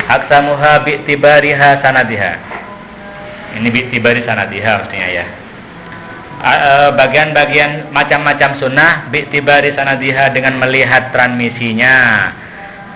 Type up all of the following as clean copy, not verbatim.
Aksamuha bi'tibariha sanadiha. Ini bi'tibari sanadiha maksudnya ya. Bagian-bagian macam-macam sunnah bi'tibari sanadiha dengan melihat transmisinya.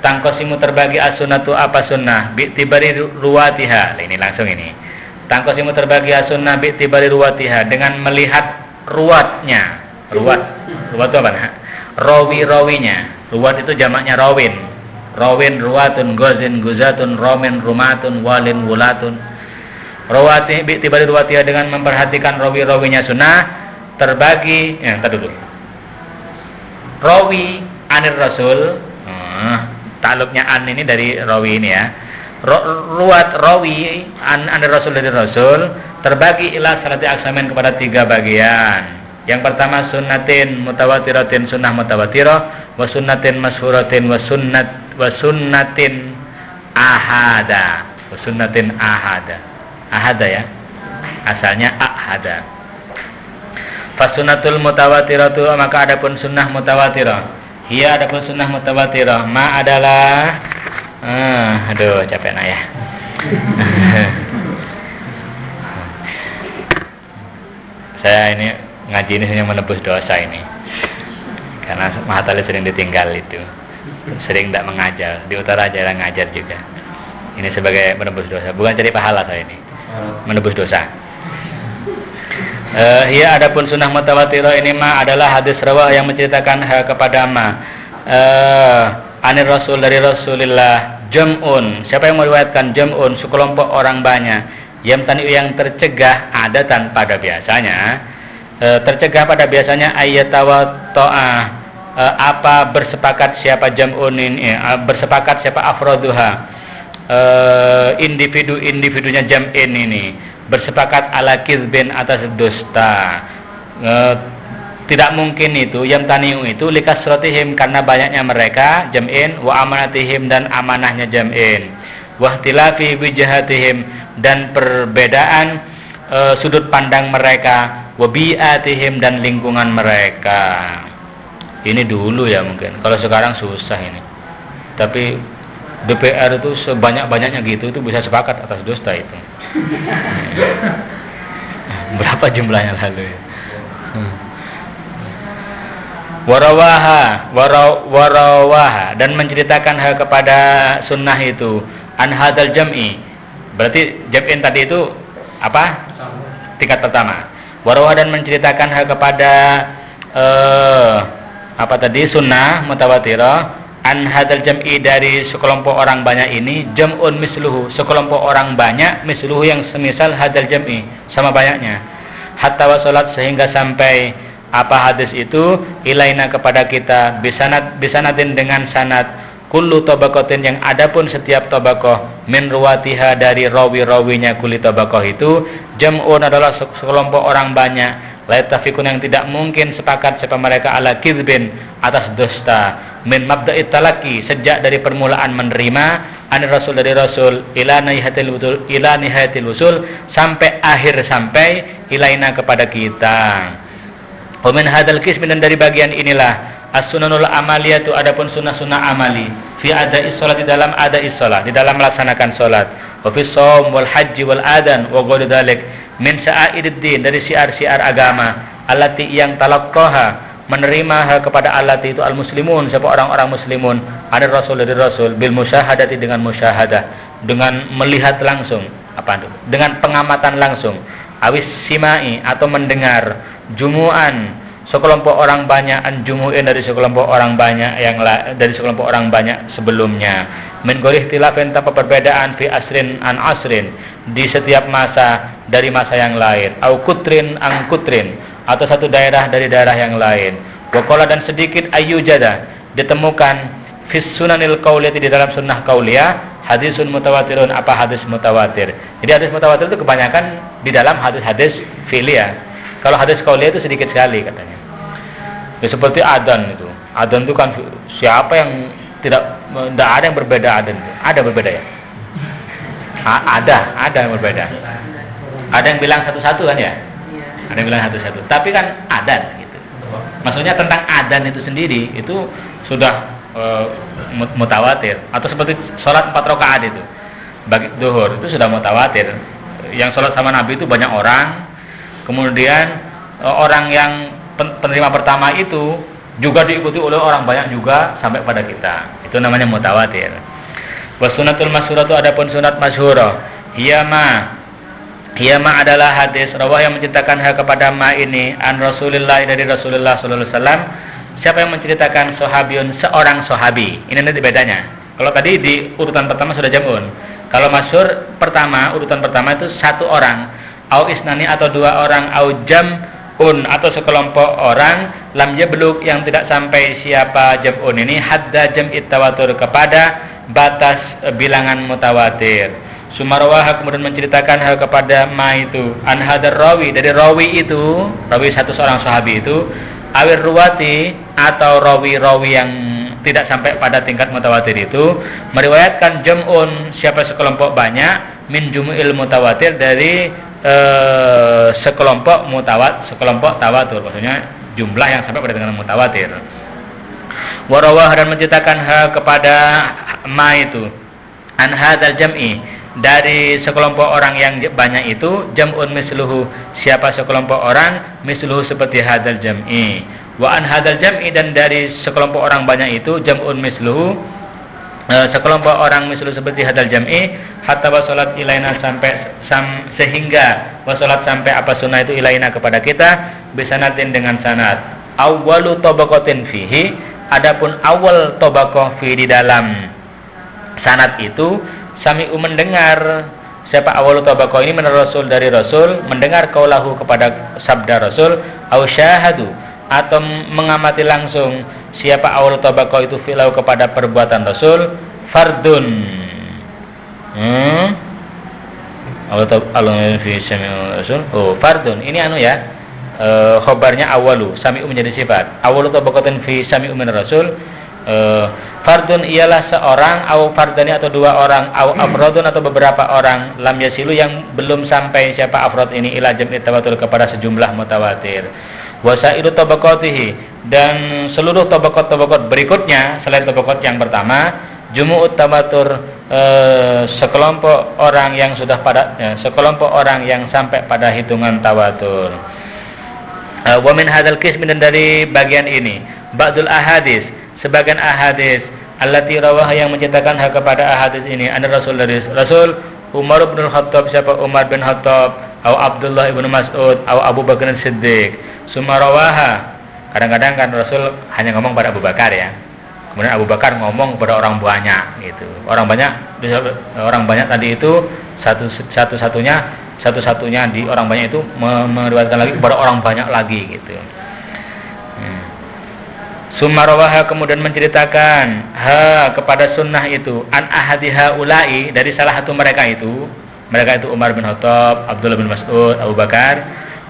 Tangkosimu terbagi as-sunnatu apa sunnah bi'tibari ruwatiha. Ini langsung ini. Tangkosimu terbagi as-sunnah bi'tibari ruwatiha dengan melihat ruwatnya. Ruwat itu apa? Rawi-rawinya. Ruwat itu jamaknya rawin. Rawin, ruwatun, gozin, guzatun, romin, rumatun, walin, wulatun. Rawati bi'tibari ruwatiha dengan memperhatikan rawi-rawinya sunnah terbagi. Dulu. Rawi anir rasul. Takluknya an ini dari rawi ini ya. Ruwat rawi anir rasul dari rasul terbagi ila salati aksamin kepada 3 bagian. Yang pertama sunnatin mutawatiratin sunnah mutawatirah, wa sunnatin masyhuratin wa sunnatin ahada. Wa sunnatin ahada. Ahada ya. Asalnya ahada. Fasunnatul mutawatiratu maka adapun sunnah mutawatirah. Hiya adapun sunnah mutawatirah ma adalah aduh capek nak ya. Saya ini ngaji ini hanya menebus dosa ini. Karena Mahatali sering ditinggal itu. Sering tidak mengajar. Di utara jarang ngajar juga. Ini sebagai menebus dosa. Bukan cari pahala saya ini. Menebus dosa. Hiya adapun sunnah mutawatirah ini adalah hadis rawah yang menceritakan kepada anir rasul dari Rasulullah jam'un. Siapa yang meriwayatkan jam'un sekelompok orang banyak. Yang tercegah adatan pada biasanya. Tercegah pada biasanya ayyatawato'ah apa bersepakat siapa jam'un ini bersepakat siapa afroduha individunya jam'in ini bersepakat ala kizbin atas dusta. Tidak mungkin itu yang taniu itu likasratihim karena banyaknya mereka jam'in wa amanatihim dan amanahnya jam'in wa ihtilafi wijhatihim dan perbedaan sudut pandang mereka wa bi'atihim dan lingkungan mereka. Ini dulu ya mungkin. Kalau sekarang susah ini. Tapi DPR itu sebanyak-banyaknya gitu itu bisa sepakat atas dusta itu. Berapa jumlahnya lalu ya? Warawaha dan menceritakan hal kepada sunnah itu an hadzal jam'i. Berarti jam'in tadi itu apa? Tingkat pertama. Warawaha dan menceritakan hal kepada apa tadi sunnah mutawatirah an hadzal jam'i dari sekelompok orang banyak ini jam'un misluhu sekelompok orang banyak misluhu yang semisal hadzal jam'i sama banyaknya hatta wasalat sehingga sampai apa hadis itu ilaina kepada kita bisanadin dengan sanad kullu tabaqatin yang adapun setiap tabaqah min ruwatiha dari rawi-rawinya kulli tabaqah itu jam'un adalah sekelompok orang banyak la tafikun yang tidak mungkin sepakat siapa mereka ala kizbin atas dusta min mabda'it talaqi sejak dari permulaan menerima anir rasul dari rasul ila nihayatil usul sampai akhir sampai ilaina kepada kita. Wa min hadzal qism dan dari bagian inilah as-sunanul amaliyatu adapun sunnah-sunnah amali fi ada'is shalat di dalam ada'is shalat di dalam melaksanakan salat wa fi shaum wal haji wal adan wa ghairi dzalik min sa'airid-din dari syiar-syiar agama allati yang talaqqaha menerima kepada allati itu al-muslimun siapa orang-orang muslimun ada rasul dari rasul bil musyahadati dengan musyahadah dengan melihat langsung apa itu dengan pengamatan langsung awis simai atau mendengar jumu'an sekelompok orang banyak anjumu'in dari sekelompok orang banyak yang dari sekelompok orang banyak sebelumnya min ghairi ikhtilafin tanpa perbedaan fi asrin an asrin di setiap masa dari masa yang lain au kutrin ang kutrin atau satu daerah dari daerah yang lain waqala dan sedikit ayyujada ditemukan fis sunanil qauliyati di dalam sunnah qauliyah hadisun mutawatirun apa hadis mutawatir. Jadi hadis mutawatir itu kebanyakan di dalam hadis-hadis fi'liyah. Kalau hadis qauliyah itu sedikit sekali katanya. Ya, seperti adzan itu. Adzan itu kan siapa yang tidak ada yang berbeda adzan itu. Ada berbeda ya? Ada yang berbeda. Ada yang bilang satu-satu kan ya? Ada yang bilang satu-satu. Tapi kan adzan gitu. Maksudnya tentang adzan itu sendiri itu sudah mutawatir. Atau seperti sholat 4 rakaat itu bagi zuhur itu sudah mutawatir. Yang sholat sama Nabi itu banyak orang. Kemudian orang yang penerima pertama itu juga diikuti oleh orang banyak juga sampai pada kita. Itu namanya mutawatir. Wa sunnatul masyhurah itu adapun sunat masyhurah. Hiyama adalah hadis rawah yang menceritakan hal kepada ma ini an Rasulullah dari Rasulullah sallallahu alaihi wasallam. Siapa yang menceritakan sahabiyun seorang sahabi. Ini nanti bedanya. Kalau tadi di urutan pertama sudah jam'un. Kalau masyhur pertama, urutan pertama itu satu orang, au isnani atau dua orang, au jam'un atau sekelompok orang, lam yablugh yang tidak sampai siapa jam'un ini hadda jam'it tawatur kepada batas bilangan mutawatir. Sumarwah kemudian menceritakan hal kepada ma itu an hadar rawi dari rawi itu, rawi satu seorang sahabi itu, awir ruwati atau rawi-rawi yang tidak sampai pada tingkat mutawatir itu meriwayatkan jam'un siapa sekelompok banyak min jumu'il mutawatir dari sekelompok tawatur, maksudnya jumlah yang sampai pada tingkat mutawatir. Warawah dan menceritakan hal kepada ma itu an hadzal jam'i dari sekelompok orang yang banyak itu jam'un misluhu siapa sekelompok orang misluhu seperti hadzal jam'i wa an hadzal jam'i dan dari sekelompok orang banyak itu jam'un misluhu sekelompok orang misluhu seperti hadzal jam'i hatta wasalat ilaina sehingga wasalat sampai apa sunnah itu ilaina kepada kita bisanatin dengan sanad awwalu tabaqatin fihi adapun awal tabaqah fi di dalam sanad itu sami'u mendengar siapa awal tabaqah ini menurut Rasul dari Rasul mendengar qaulahu kepada sabda Rasul au syahadu atau mengamati langsung siapa awal tabaqah itu filau kepada perbuatan Rasul fardun awal fi sami'u Rasul fardun ini khobarnya awalu sami'u menjadi sifat awalu tabaqatin fi sami'u min Rasul fardun ialah seorang au fardani atau dua orang au afradun atau beberapa orang lam yasilu yang belum sampai siapa afrad ini ila jam'i tawatur kepada sejumlah mutawatir wasairu tabaqatihi dan seluruh tabaqat berikutnya selain tabaqat yang pertama jumu'ut tawatur sekelompok orang yang sudah pada sekelompok orang yang sampai pada hitungan tawatur wa min hadzal qism dan dari bagian ini ba'dul ahadits sebagian ahadis allati rawah yang menceritakan hal kepada ahadis ini ada Rasul dari Rasul Umar bin Khattab siapa Umar bin Khattab atau Abdullah bin Mas'ud atau Abu Bakar Siddiq sumarawaha kadang-kadang kan Rasul hanya ngomong pada Abu Bakar ya kemudian Abu Bakar ngomong kepada orang banyak gitu orang banyak tadi itu satu-satunya di orang banyak itu meriwayatkan lagi kepada orang banyak lagi gitu. Sumarawaha kemudian menceritakan kepada sunnah itu an ahadiha ulai dari salah satu mereka itu Umar bin Khattab, Abdullah bin Mas'ud, Abu Bakar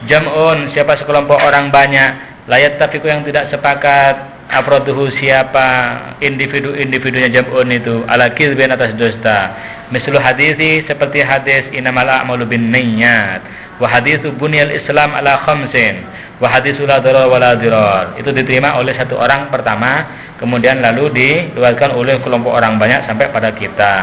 jam'un siapa sekelompok orang banyak layat tafiku yang tidak sepakat afroduhu siapa individunya jam'un itu ala kizbin atas dusta mislu hadisi seperti hadis innamal a'malu binniyat wa haditsu bunyal islam ala khamsin wa haditsul la darar wa la dirar itu diterima oleh satu orang pertama kemudian lalu diriwayatkan oleh kelompok orang banyak sampai pada kita.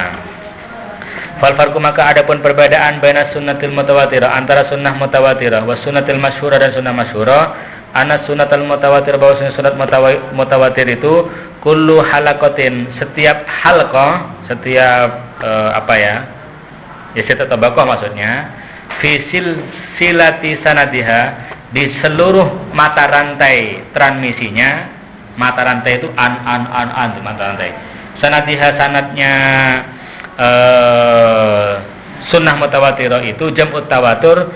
Fal farqu maka adapun perbedaan baina sunnatil mutawatirah antara sunnah mutawatirah wa sunnatil masyhurah dan sunnah masyhurah ana sunnatul mutawatir bahwa sunat mutawatir itu kullu halaqatin setiap halqah setiap setiap tabaqah maksudnya fi silati sanadiha di seluruh mata rantai transmisinya mata rantai itu mata rantai sanadiha sanadnya sunnah mutawatirah itu jam'ut tawatur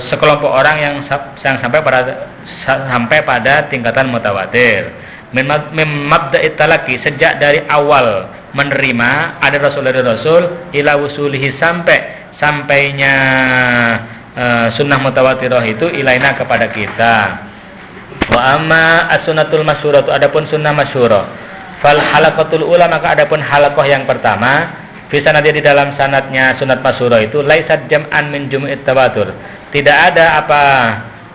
sekelompok orang yang sampai pada tingkatan mutawatir mabda'it talaqi sejak dari awal menerima ada Rasul dari Rasul ila wusulihi sampainya sunnah mutawatirah itu ilaina kepada kita. Wa amma as-sunnatul masyhurah adapun sunnah masyhurah fal halaqatul ula maka adapun halaqah yang pertama fi sanadnya di dalam sanadnya sunnat masyhurah itu laisat jam'an min jumu'it tawatur tidak ada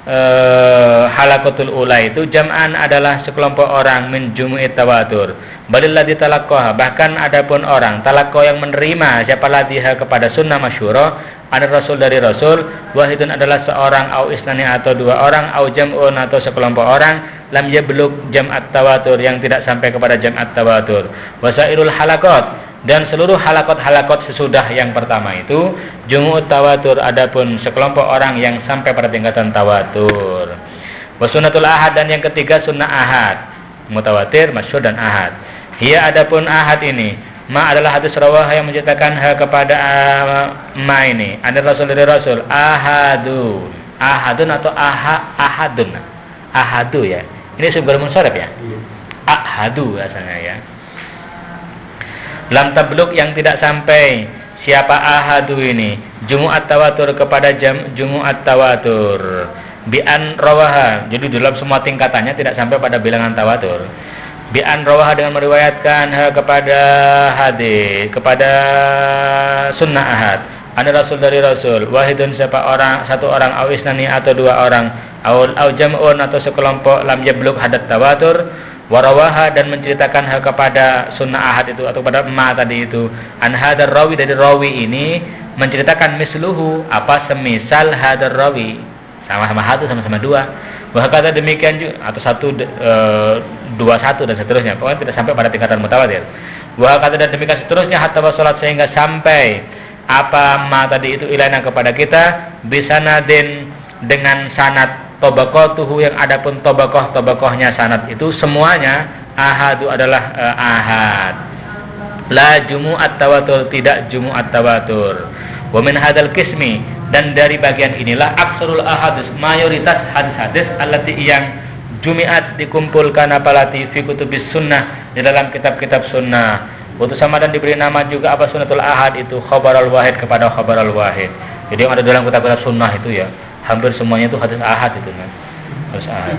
halaqatul ula itu jam'an adalah sekelompok orang min jumu'it tawatur. Balilladzi talaqqaha, bahkan adapun orang talaqqa yang menerima siapa ladiha kepada sunnah masyhurah ada rasul dari rasul, wahidun adalah seorang au isnani atau dua orang au jam'un atau sekelompok orang lam yablug jam'at tawatur yang tidak sampai kepada jam'at tawatur. Wasairul halaqat, dan seluruh halakot-halakot sesudah yang pertama itu jumu'ut tawatur, adapun sekelompok orang yang sampai pada tingkatan tawatur. Wasunatul ahad, dan yang ketiga sunnah ahad, mutawatir, masyhur dan ahad. Hiya, adapun ahad ini ma adalah hadis rawah yang menceritakan kepada ma ini ada rasul dari rasul ahadun atau ahadu ya, ini sumber munsharif ya, ahadu asalnya ya. Lam tabluk, yang tidak sampai siapa ahadu ini jumu'at tawatur kepada jumu'at tawatur bi'an rawaha, jadi dalam semua tingkatannya tidak sampai pada bilangan tawatur. Bi'an rawaha, dengan meriwayatkan kepada hadis kepada sunnah ahad ada rasul dari rasul, wahidun siapa orang satu orang au isnani atau dua orang au jam'un atau sekelompok lam yabluk hadat tawatur. Warawaha, dan menceritakan kepada sunnah ahad itu atau pada ma tadi itu an hadar rawi, dari rawi ini menceritakan misluhu apa semisal hadar rawi, sama-sama satu sama-sama dua, bahwa kata demikian juga atau satu dua satu dan seterusnya, pokoknya tidak sampai pada tingkatan mutawatir. Bahwa kata dan demikian seterusnya hatta wasolat, sehingga sampai apa ma tadi itu ilana kepada kita bisanadin dengan sanad tobakotuhu, yang adapun tobakohnya sanad itu semuanya ahadu adalah ahad. La jumu'at tawatur, tidak jumu'at tawatur. Wa min hadal kismi, dan dari bagian inilah aksarul ahadis, mayoritas hadis-hadis allati yang jumi'at dikumpulkan apalati fi kutubis sunnah, di dalam kitab-kitab sunnah. Untuk sama dan diberi nama juga apa sunnatul ahad itu khabarul wahid, kepada khabarul wahid. Jadi yang ada dalam kitab-kitab sunnah itu ya hampir semuanya itu hadis ahad itu kan, hadis ahad.